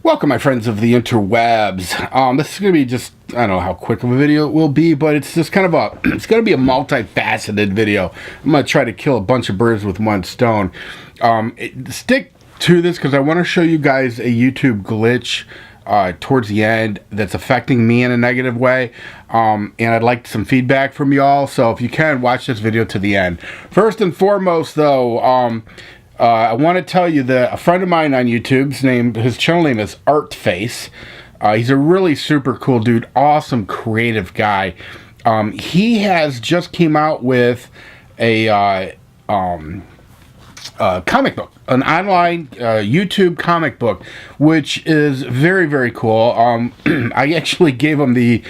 Welcome, my friends of the interwebs. This is going to be just, I don't know how quick of a video it will be, but it's just kind of it's going to be a multifaceted video. I'm going to try to kill a bunch of birds with one stone. Stick to this because I want to show you guys a YouTube glitch towards the end that's affecting me in a negative way. And I'd like some feedback from y'all. So if you can, watch this video to the end. First and foremost, though, I want to tell you that a friend of mine on YouTube, his channel name is ARTFACE. He's a really super cool dude, awesome creative guy. He has just came out with a comic book, an online YouTube comic book, which is very, very cool. I actually gave him the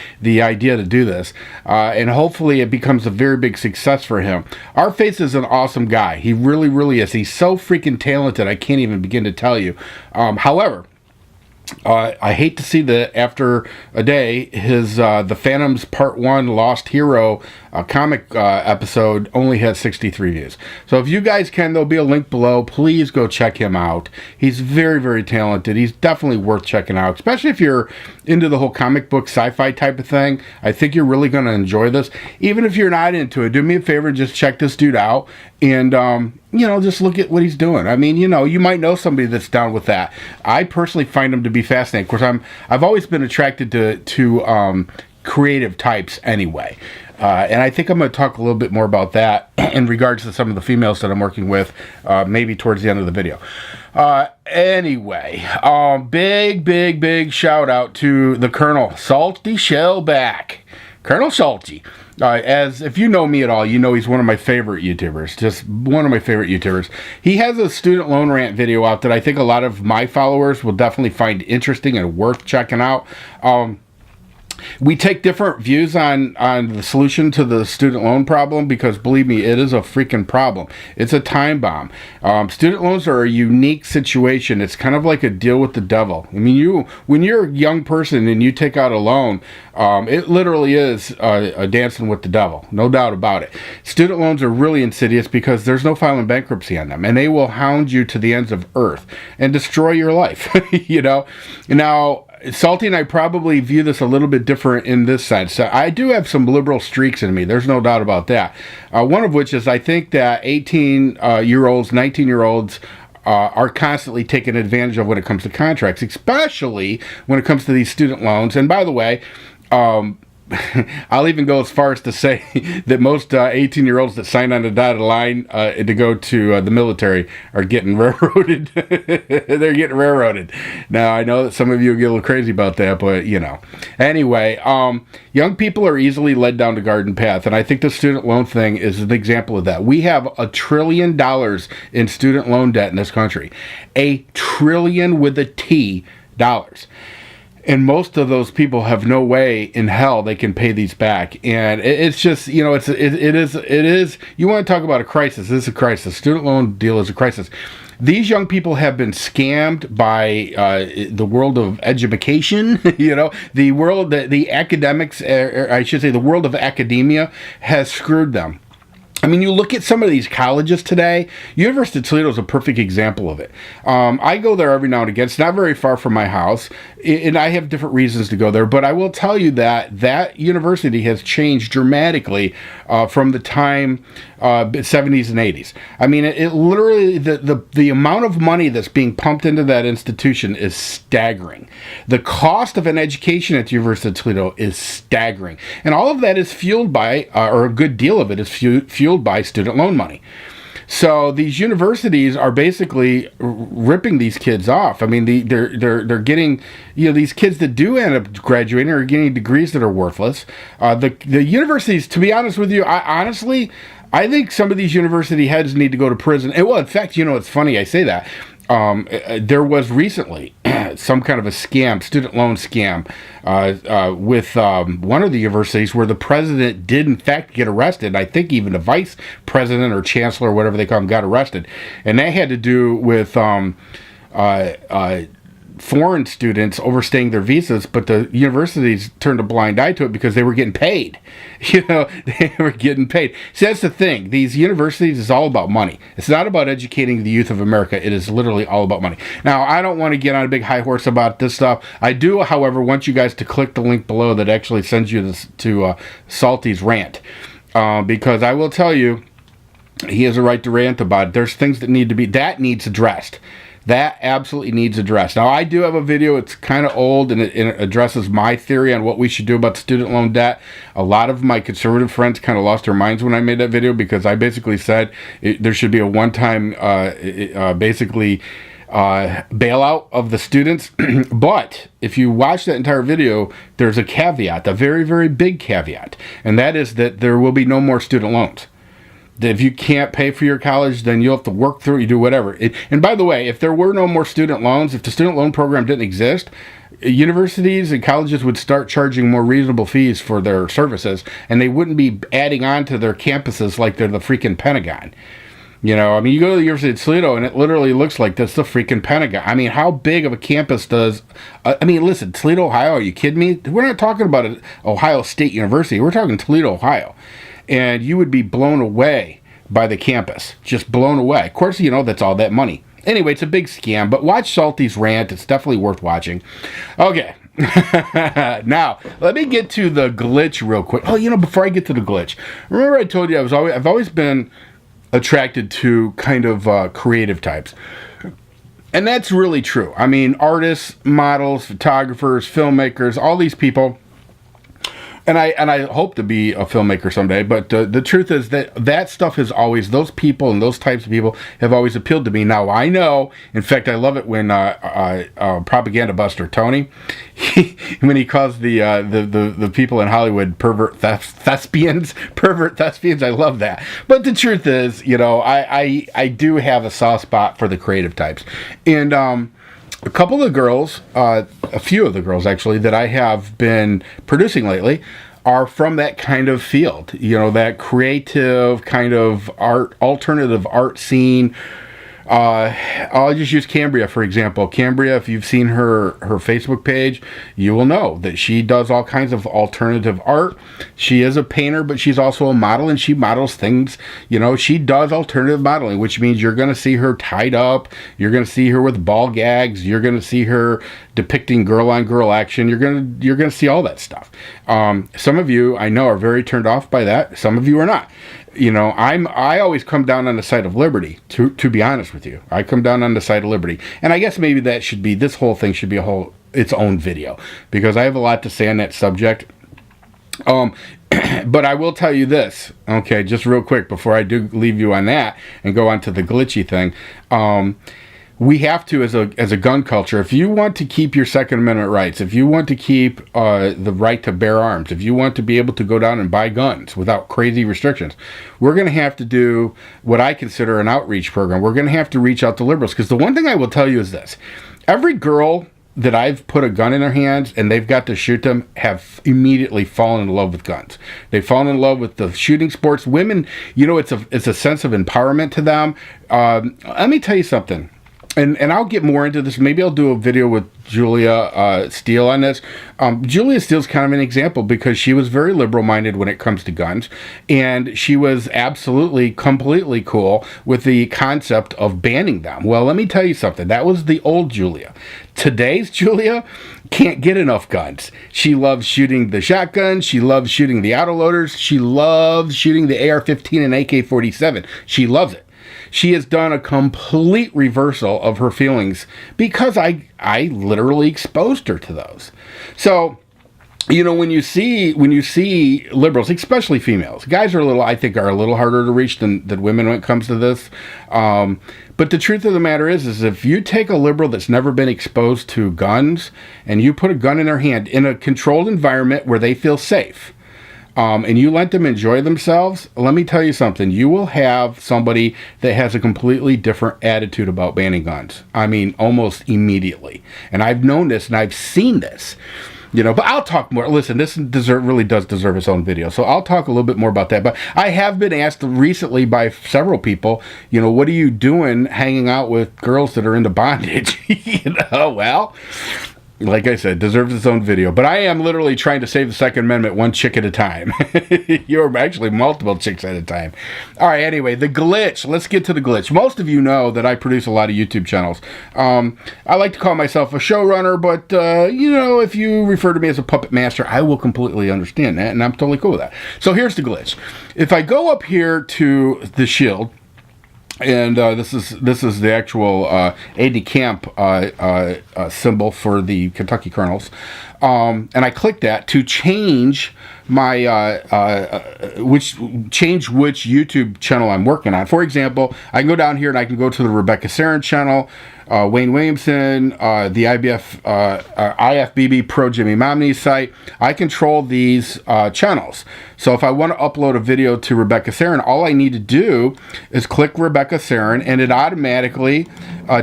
idea to do this, and hopefully it becomes a very big success for him. ARTFACE is an awesome guy. He really, really is. He's so freaking talented, I can't even begin to tell you. However, I hate to see that after a day, his The Phantoms Part 1 Lost Hero comic episode only has 63 views. So if you guys can, there'll be a link below. Please go check him out. He's very, very talented. He's definitely worth checking out, especially if you're into the whole comic book sci-fi type of thing. I think you're really going to enjoy this. Even if you're not into it, do me a favor and just check this dude out and, you know, just look at what he's doing. I mean, you know, you might know somebody that's down with that. I personally find him to be fascinating. Of course, I've always been attracted to creative types anyway. And I think I'm going to talk a little bit more about that in regards to some of the females that I'm working with, maybe towards the end of the video. Anyway, big shout out to the Colonel, Saltyshellback. Colonel Salty. As if you know me at all, you know he's one of my favorite YouTubers. Just one of my favorite YouTubers. He has a student loan rant video out that I think a lot of my followers will definitely find interesting and worth checking out. We take different views on the solution to the student loan problem because, believe me, it is a freaking problem. It's a time bomb. Student loans are a unique situation. It's kind of like a deal with the devil. I mean, when you're a young person and you take out a loan, it literally is a dancing with the devil. No doubt about it. Student loans are really insidious because there's no filing bankruptcy on them, and they will hound you to the ends of earth and destroy your life, you know? Now, Salty and I probably view this a little bit different in this sense. I do have some liberal streaks in me. There's no doubt about that. One of which is I think that 18-year-olds, 19-year-olds are constantly taken advantage of when it comes to contracts, especially when it comes to these student loans. And by the way, I'll even go as far as to say that most 18-year-olds that sign on the dotted line to go to the military are getting railroaded. They're getting railroaded. Now, I know that some of you get a little crazy about that, but, you know. Anyway, young people are easily led down the garden path, and I think the student loan thing is an example of that. We have $1 trillion in student loan debt in this country. $1 trillion with a T dollars. And most of those people have no way in hell they can pay these back. And it's just, you know, it is, you want to talk about a crisis. This is a crisis. Student loan deal is a crisis. These young people have been scammed by the world of education, you know, the world, the academics, I should say the world of academia has screwed them. I mean, you look at some of these colleges today. University of Toledo is a perfect example of it. I go there every now and again. It's not very far from my house, and I have different reasons to go there. But I will tell you that that university has changed dramatically from the time 70s and 80s. I mean, it literally, the amount of money that's being pumped into that institution is staggering. The cost of an education at the University of Toledo is staggering. And all of that is fueled by, or a good deal of it is fueled by student loan money. So these universities are basically ripping these kids off. I mean, they're getting, you know, these kids that do end up graduating are getting degrees that are worthless. The universities, to be honest with you, I think some of these university heads need to go to prison. And, well, in fact, you know, it's funny I say that. There was recently some kind of a scam, student loan scam, with one of the universities where the president did in fact get arrested. I think even the vice president or chancellor or whatever they call him got arrested. And that had to do with foreign students overstaying their visas, but the universities turned a blind eye to it because they were getting paid. They were getting paid. See, that's the thing. These universities is all about money. It's not about educating the youth of America. It is literally all about money. Now, I don't want to get on a big high horse about this stuff. I do, however, want you guys to click the link below that actually sends you to Salty's rant. Because I will tell you, he has a right to rant about it. There's things that needs addressed. That absolutely needs addressed. Now, I do have a video. It's kind of old, and it addresses my theory on what we should do about student loan debt. A lot of my conservative friends kind of lost their minds when I made that video, because I basically said there should be a one-time, bailout of the students. But if you watch that entire video, there's a caveat, a very, very big caveat, and that is that there will be no more student loans. If you can't pay for your college, then you'll have to work through it, you do whatever. And by the way, if there were no more student loans, if the student loan program didn't exist, universities and colleges would start charging more reasonable fees for their services, and they wouldn't be adding on to their campuses like they're the freaking Pentagon. You know, I mean, you go to the University of Toledo, and it literally looks like that's the freaking Pentagon. I mean, how big of a campus does... listen, Toledo, Ohio, are you kidding me? We're not talking about an Ohio State University. We're talking Toledo, Ohio. And you would be blown away by the campus. Just blown away. Of course, that's all that money. Anyway, it's a big scam, but watch Salty's rant. It's definitely worth watching. Okay. Now, let me get to the glitch real quick. Oh, before I get to the glitch, remember I told you I've always been attracted to kind of creative types. And that's really true. I mean, artists, models, photographers, filmmakers, all these people. And I hope to be a filmmaker someday, but the truth is that stuff is always, those people and those types of people have always appealed to me. Now, I know, in fact, I love it when propaganda buster Tony, when he calls the people in Hollywood pervert thespians, I love that. But the truth is, I do have a soft spot for the creative types. And a couple of girls, a few of the girls actually, that I have been producing lately are from that kind of field. That creative kind of art, alternative art scene. I'll just use Cambria, for example. Cambria, if you've seen her Facebook page, you will know that she does all kinds of alternative art. She is a painter, but she's also a model, and she models things. She does alternative modeling, which means you're going to see her tied up. You're going to see her with ball gags. You're going to see her depicting girl-on-girl action. You're going to see all that stuff. Some of you, I know, are very turned off by that. Some of you are not. I always come down on the side of liberty, to be honest with you. I come down on the side of liberty. And I guess maybe this whole thing should be its own video, because I have a lot to say on that subject. But I will tell you this, okay, just real quick before I do leave you on that and go on to the glitchy thing. We have to, as a gun culture, if you want to keep your Second Amendment rights, if you want to keep the right to bear arms, if you want to be able to go down and buy guns without crazy restrictions, we're going to have to do what I consider an outreach program. We're going to have to reach out to liberals, because the one thing I will tell you is this. Every girl that I've put a gun in their hands and they've got to shoot them have immediately fallen in love with guns. They've fallen in love with the shooting sports. Women, it's a sense of empowerment to them. Let me tell you something. And I'll get more into this. Maybe I'll do a video with Julia Steele on this. Julia Steele's kind of an example, because she was very liberal-minded when it comes to guns. And she was absolutely, completely cool with the concept of banning them. Well, let me tell you something. That was the old Julia. Today's Julia can't get enough guns. She loves shooting the shotgun. She loves shooting the autoloaders. She loves shooting the AR-15 and AK-47. She loves it. She has done a complete reversal of her feelings, because I literally exposed her to those. So, when you see liberals, especially females, guys are I think are a little harder to reach than women when it comes to this. But the truth of the matter is if you take a liberal that's never been exposed to guns and you put a gun in their hand in a controlled environment where they feel safe, and you let them enjoy themselves, let me tell you something. You will have somebody that has a completely different attitude about banning guns. I mean, almost immediately. And I've known this and I've seen this. You know, but I'll talk more. Listen, this really does deserve its own video, so I'll talk a little bit more about that. But I have been asked recently by several people, you know, what are you doing hanging out with girls that are into bondage? You know, well, like I said, deserves its own video. But I am literally trying to save the Second Amendment one chick at a time. You're actually multiple chicks at a time. All right, anyway, the glitch. Let's get to the glitch. Most of you know that I produce a lot of YouTube channels. I like to call myself a showrunner, but, you know, if you refer to me as a puppet master, I will completely understand that, and I'm totally cool with that. So here's the glitch. If I go up here to the shield, and this is the actual aide-de-camp symbol for the Kentucky Colonels, and I click that to change my which YouTube channel I'm working on. For example, I can go down here and I can go to the Rebecca Sarin channel, Wayne Williamson, the IFBB Pro Jimmy Momney site. I control these channels. So if I want to upload a video to Rebecca Sarin, all I need to do is click Rebecca Sarin, and it automatically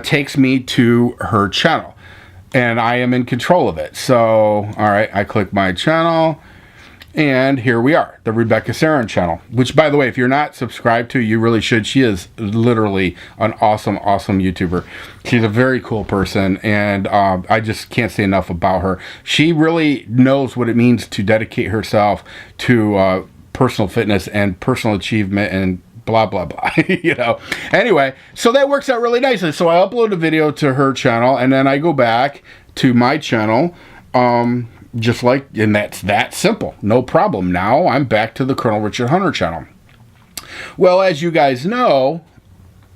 takes me to her channel. And I am in control of it. So, all right, I click my channel. And here we are, the Rebecca Sarin channel, which, by the way, if you're not subscribed to, you really should. She is literally an awesome, awesome YouTuber. She's a very cool person, and I just can't say enough about her. She really knows what it means to dedicate herself to personal fitness and personal achievement and blah, blah, blah, you know. Anyway, so that works out really nicely. So I upload a video to her channel, and then I go back to my channel, just like, and that's that simple. No problem. Now I'm back to the Colonel Richard Hunter channel. Well, as you guys know,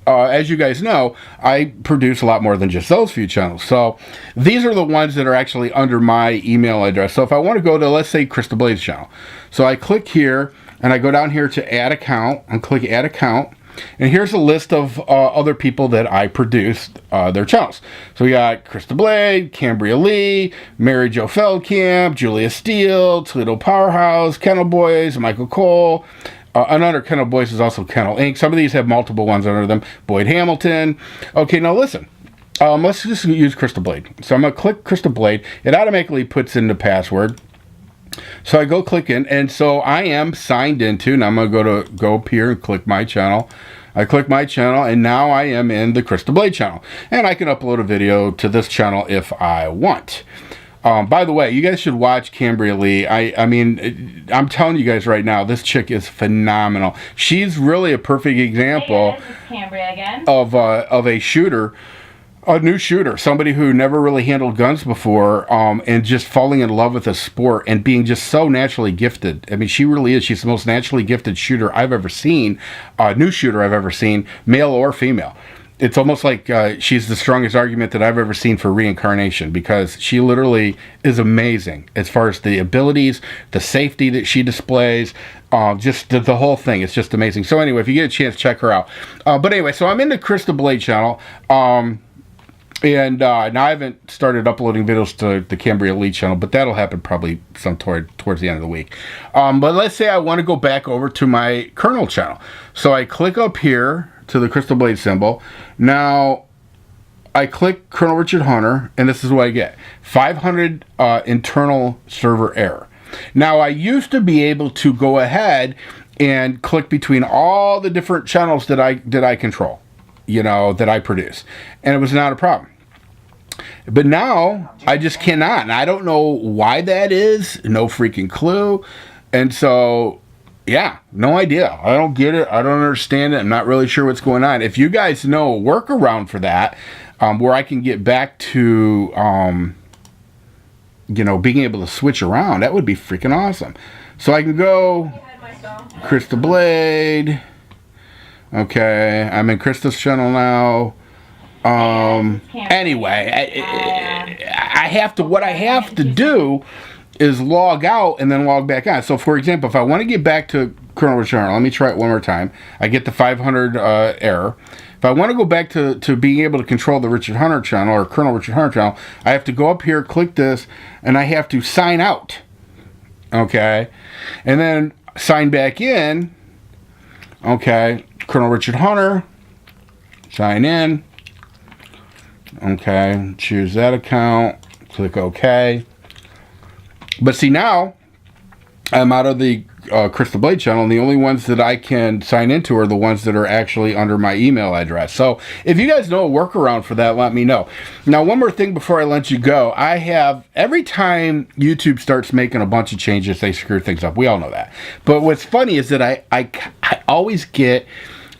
I produce a lot more than just those few channels. So these are the ones that are actually under my email address. So if I want to go to, let's say, Crystal Blade's channel. So I click here, and I go down here to add account, and click add account. And here's a list of other people that I produced their channels. So we got Krista Blade, Cambria Lee, Mary Jo Feldkamp, Julia Steele, Toledo Powerhouse, Kennel Boys, Michael Cole. Another Kennel Boys is also Kennel Inc. Some of these have multiple ones under them. Boyd Hamilton. Okay, now listen. Let's just use Krista Blade. So I'm going to click Krista Blade. It automatically puts in the password. So I go click in, and so I am signed into, and I'm going to go up here and click my channel. I click my channel, and now I am in the Krista Blade channel. And I can upload a video to this channel if I want. By the way, you guys should watch Cambria Lee. I mean, I'm telling you guys right now, this chick is phenomenal. She's really a perfect example of a shooter. A new shooter, somebody who never really handled guns before, and just falling in love with the sport and being just so naturally gifted. I mean, she really is. She's the most naturally gifted shooter I've ever seen, new shooter I've ever seen, male or female. It's almost like she's the strongest argument that I've ever seen for reincarnation, because she literally is amazing as far as the abilities, the safety that she displays, just the whole thing. It's just amazing. So anyway, if you get a chance, check her out. But anyway, so I'm in the Krista Blade channel. And now I haven't started uploading videos to the Cambria Elite channel, but that'll happen probably towards the end of the week. But let's say I want to go back over to my Colonel channel. So I click up here to the Crystal Blade symbol. Now I click Colonel Richard Hunter, and this is what I get. 500 internal server error. Now I used to be able to go ahead and click between all the different channels that I control, you know, that I produce, and it was not a problem. But now I just cannot, and I don't know why that is. No freaking clue. And so, yeah, no idea. I don't get it. I don't understand it. I'm not really sure what's going on. If you guys know a workaround for that, where I can get back to, you know, being able to switch around, that would be freaking awesome. So I can go Krista Blade. Okay, I'm in Krista's channel now. Anyway, I have to, what I have to do is log out and then log back on. So for example, if I want to get back to Colonel Richard Hunter, let me try it one more time. I get the 500 error. If I want to go back to being able to control the Richard Hunter channel or Colonel Richard Hunter channel, I have to go up here, click this, and I have to sign out. Okay, and then sign back in. Okay, Colonel Richard Hunter, sign in. Okay, choose that account, click OK. But see, now I'm out of the Crystal Blade channel, and the only ones that I can sign into are the ones that are actually under my email address. So if you guys know a workaround for that, let me know. Now, one more thing before I let you go. I have, every time YouTube starts making a bunch of changes, they screw things up. We all know that. But what's funny is that I always get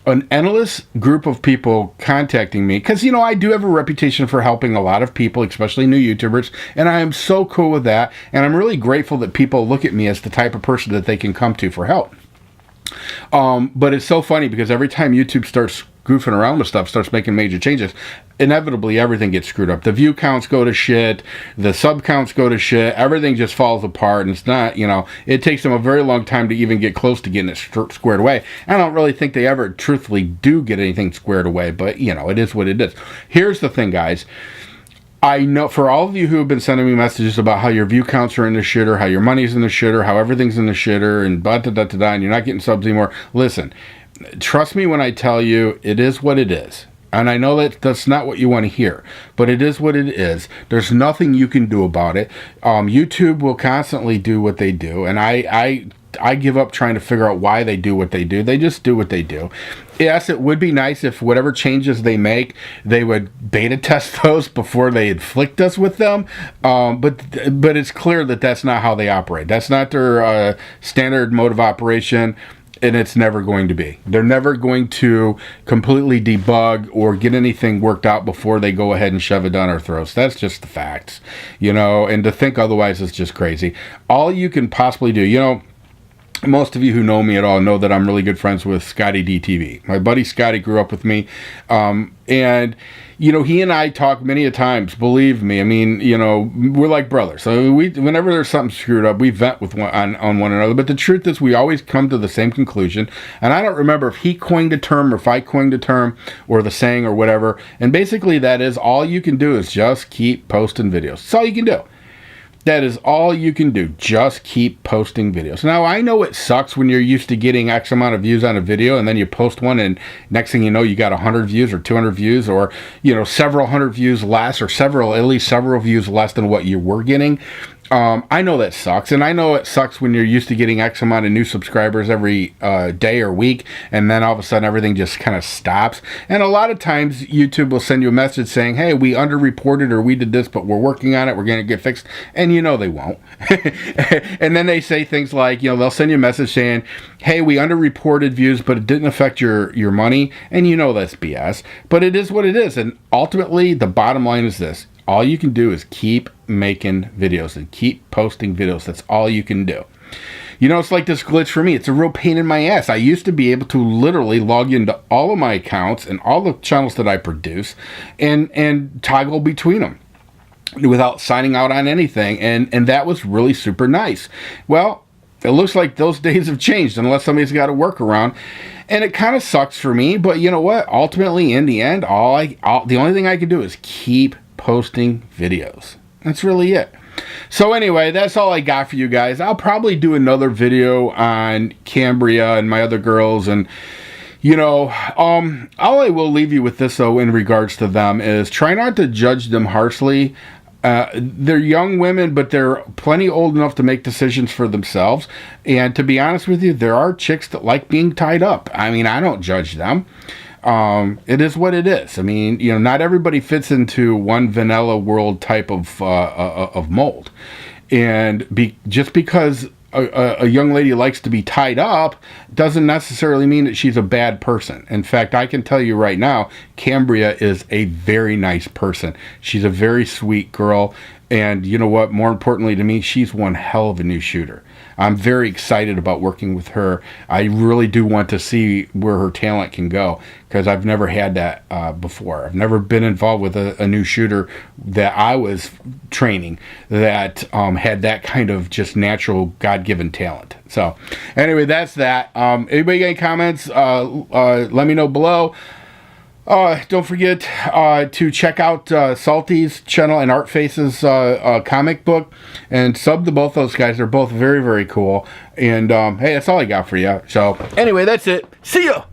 an endless group of people contacting me because, you know, I do have a reputation for helping a lot of people, especially new YouTubers, and I am so cool with that, and I'm really grateful that people look at me as the type of person that they can come to for help. But it's so funny because every time YouTube starts goofing around with stuff, starts making major changes, inevitably everything gets screwed up. The view counts go to shit, the sub counts go to shit, everything just falls apart, and it's not, you know, it takes them a very long time to even get close to getting it squared away. I don't really think they ever truthfully do get anything squared away, but, you know, it is what it is. Here's the thing, guys. I know for all of you who have been sending me messages about how your view counts are in the shitter, how your money's in the shitter, how everything's in the shitter, and and you're not getting subs anymore. Listen, trust me when I tell you, it is what it is. And I know that that's not what you want to hear, but it is what it is. There's nothing you can do about it. YouTube will constantly do what they do, and I give up trying to figure out why they do what they do. They just do what they do. Yes, it would be nice if whatever changes they make, they would beta test those before they inflict us with them. But it's clear that that's not how they operate. That's not their standard mode of operation, and it's never going to be. They're never going to completely debug or get anything worked out before they go ahead and shove it down our throats. That's just the facts, you know, and to think otherwise is just crazy. All you can possibly do, you know, most of you who know me at all know that I'm really good friends with Scotty DTV. My buddy Scotty grew up with me, and you know, he and I talk many a times. Believe me, I mean, you know, we're like brothers. So whenever there's something screwed up, we vent with on one another. But the truth is, we always come to the same conclusion. And I don't remember if he coined a term or if I coined a term or the saying or whatever. And basically, that is all you can do is just keep posting videos. That's all you can do. That is all you can do. Just keep posting videos. Now, I know it sucks when you're used to getting X amount of views on a video and then you post one and next thing you know, you got 100 views or 200 views or, you know, several hundred views less or at least several views less than what you were getting. I know that sucks, and I know it sucks when you're used to getting X amount of new subscribers every day or week, and then all of a sudden everything just kind of stops. And a lot of times YouTube will send you a message saying, hey, we underreported or we did this, but we're working on it, we're going to get fixed, and you know they won't. And then they say things like, you know, they'll send you a message saying, hey, we underreported views, but it didn't affect your money, and you know that's BS. But it is what it is, and ultimately the bottom line is this. All you can do is keep making videos and keep posting videos. That's all you can do. You know, it's like this glitch for me. It's a real pain in my ass. I used to be able to literally log into all of my accounts and all the channels that I produce and toggle between them without signing out on anything. And that was really super nice. Well, it looks like those days have changed unless somebody's got a workaround. And it kind of sucks for me. But you know what? Ultimately, in the end, the only thing I can do is keep posting videos. That's really it. So anyway, that's all I got for you guys. I'll probably do another video on Cambria and my other girls, and you know, all I will leave you with this though in regards to them is try not to judge them harshly. They're young women, but they're plenty old enough to make decisions for themselves. And to be honest with you, there are chicks that like being tied up. I mean, I don't judge them. It is what it is. I mean, you know, not everybody fits into one vanilla world type of mold. And just because a young lady likes to be tied up doesn't necessarily mean that she's a bad person. In fact, I can tell you right now, Cambria is a very nice person. She's a very sweet girl. And you know what? More importantly to me, she's one hell of a new shooter. I'm very excited about working with her. I really do want to see where her talent can go because I've never had that before. I've never been involved with a new shooter that I was training that had that kind of just natural God-given talent. So anyway, that's that. Anybody got any comments? Let me know below. Don't forget to check out Salty's channel and ARTFACE's comic book and sub to both those guys. They're both very, very cool. And hey, that's all I got for you. So anyway, that's it. See ya!